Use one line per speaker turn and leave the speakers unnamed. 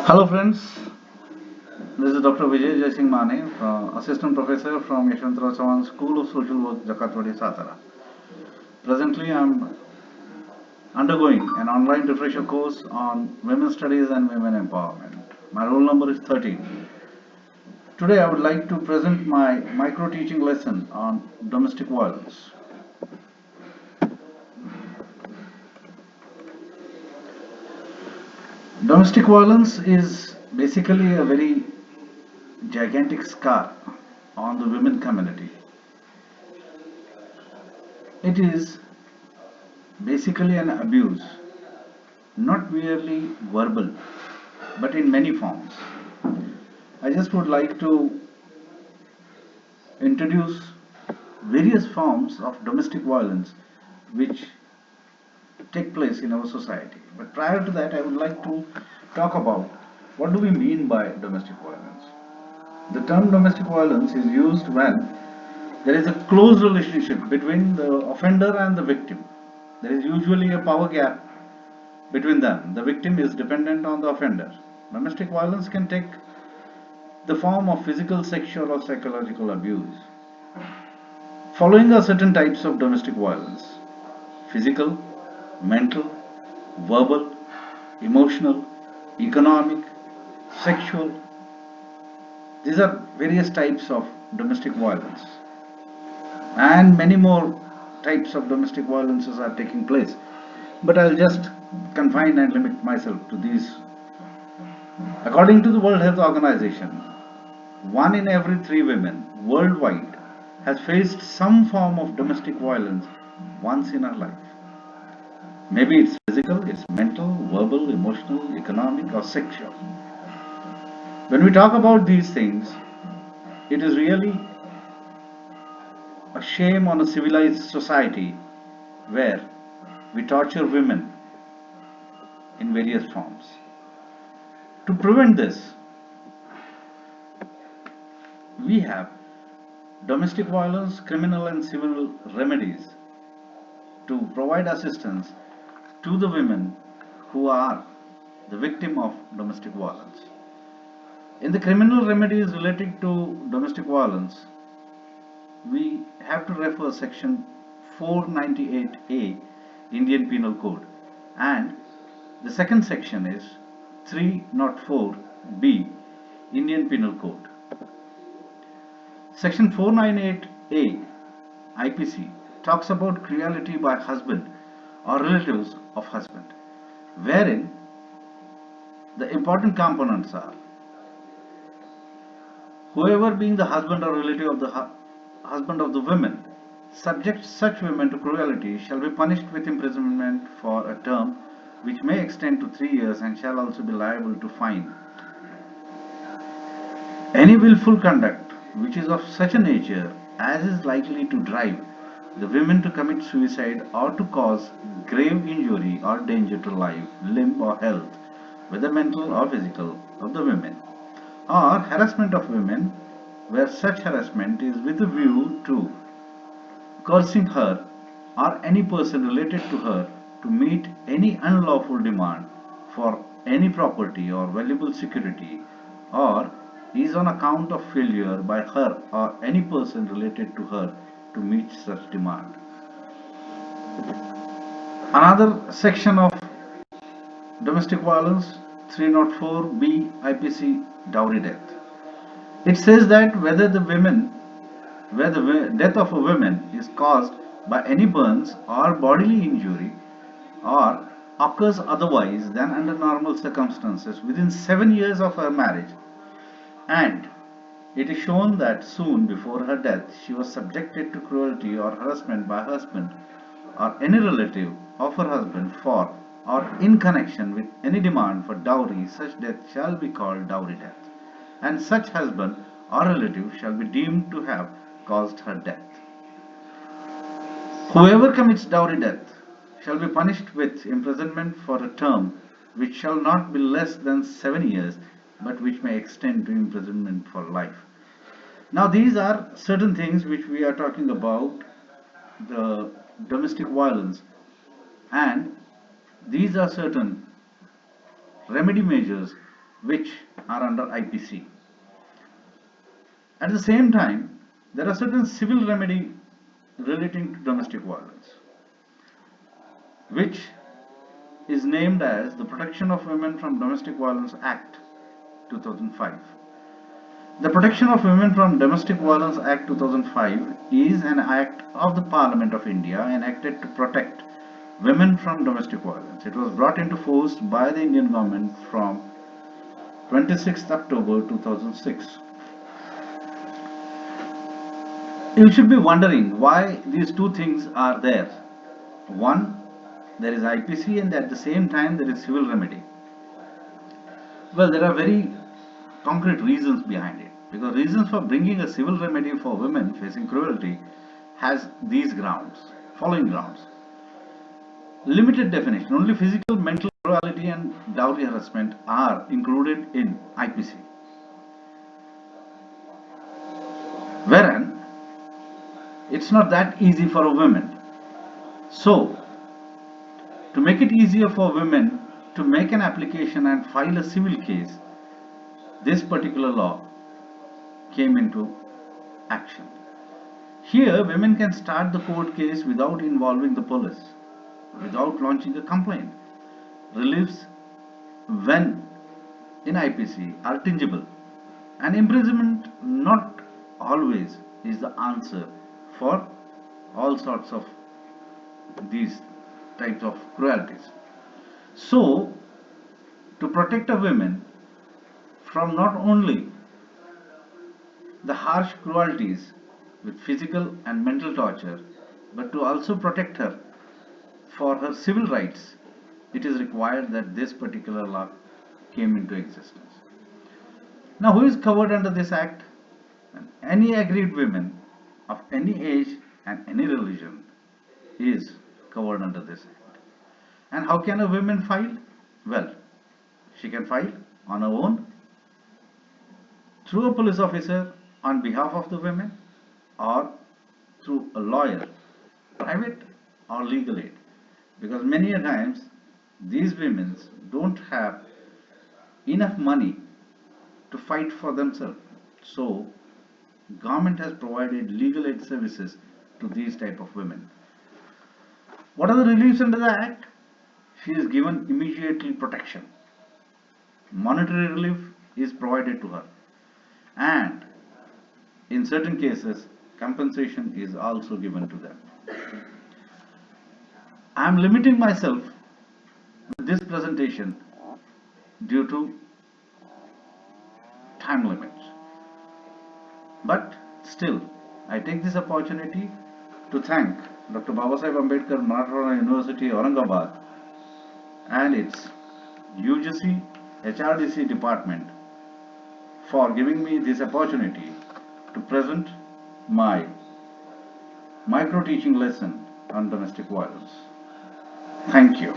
Hello friends, this is Dr. Vijay Mane, Assistant Professor from Yashwantrao Chavan School of Social Work, Jakatwadi, Satara. Presently I am undergoing an online refresher course on women's studies and women empowerment. My roll number is 13. Today I would like to present my micro teaching lesson on domestic violence. Domestic violence is basically a very gigantic scar on the women community. It is basically an abuse, not merely verbal, but in many forms. I just would like to introduce various forms of domestic violence which take place in our society. But prior to that, I would like to talk about what do we mean by domestic violence. The term domestic violence is used when there is a close relationship between the offender and the victim. There is usually a power gap between them. The victim is dependent on the offender. Domestic violence can take the form of physical, sexual, or psychological abuse. Following are certain types of domestic violence: physical, mental, verbal, emotional, economic, sexual. These are various types of domestic violence, and many more types of domestic violences are taking place. But I'll just confine and limit myself to these. According to the World Health Organization, 1 in every 3 women worldwide has faced some form of domestic violence once in her life. Maybe it's physical, it's mental, verbal, emotional, economic, or sexual. When we talk about these things, it is really a shame on a civilized society where we torture women in various forms. To prevent this, we have domestic violence, criminal and civil remedies to provide assistance to the women who are the victim of domestic violence. In the criminal remedies related to domestic violence, we have to refer section 498A Indian Penal Code, and the second section is 304B Indian Penal Code. Section 498A IPC talks about cruelty by husband or relatives of husband, wherein the important components are: whoever being the husband or relative of the husband of the women subjects such women to cruelty shall be punished with imprisonment for a term which may extend to 3 years, and shall also be liable to fine. Any willful conduct which is of such a nature as is likely to drive the women to commit suicide or to cause grave injury or danger to life, limb, or health, whether mental or physical, of the women, or harassment of women, where such harassment is with a view to coercing her or any person related to her to meet any unlawful demand for any property or valuable security, or is on account of failure by her or any person related to her to meet such demand. Another section of domestic violence, 304B IPC, dowry death. It says that where the death of a woman is caused by any burns or bodily injury, or occurs otherwise than under normal circumstances within 7 years of her marriage, and it is shown that soon before her death she was subjected to cruelty or harassment by her husband or any relative of her husband for or in connection with any demand for dowry, such death shall be called dowry death, and such husband or relative shall be deemed to have caused her death. Whoever commits dowry death shall be punished with imprisonment for a term which shall not be less than 7 years, but which may extend to imprisonment for life. Now, these are certain things which we are talking about the domestic violence, and these are certain remedy measures which are under IPC. At the same time, there are certain civil remedy relating to domestic violence, which is named as the Protection of Women from Domestic Violence Act 2005. The Protection of Women from Domestic Violence Act 2005 is an act of the Parliament of India enacted to protect women from domestic violence. It was brought into force by the Indian government from 26th October 2006. You should be wondering why these two things are there. One, there is IPC, and at the same time there is civil remedy. Well, there are very concrete reasons behind it, because reasons for bringing a civil remedy for women facing cruelty has these grounds, following grounds. Limited definition, only physical, mental cruelty and dowry harassment are included in IPC. Wherein it's not that easy for a woman. So, to make it easier for women to make an application and file a civil case, this particular law came into action. Here, women can start the court case without involving the police, without launching a complaint. Reliefs when in IPC are tangible, and imprisonment not always is the answer for all sorts of these types of cruelties. So, to protect a woman from not only the harsh cruelties with physical and mental torture, but to also protect her for her civil rights, it is required that this particular law came into existence. Now, who is covered under this act? Any aggrieved women of any age and any religion is covered under this act. And how can a woman file? Well, she can file on her own, through a police officer on behalf of the women, or through a lawyer, private or legal aid. Because many a times these women don't have enough money to fight for themselves. So government has provided legal aid services to these type of women. What are the reliefs under the act? She is given immediately protection. Monetary relief is provided to her, and in certain cases compensation is also given to them. I am limiting myself with this presentation due to time limits. But still, I take this opportunity to thank Dr. Babasaheb Ambedkar Marathwada University, Aurangabad, and its UGC HRDC department for giving me this opportunity to present my micro teaching lesson on domestic violence. Thank you.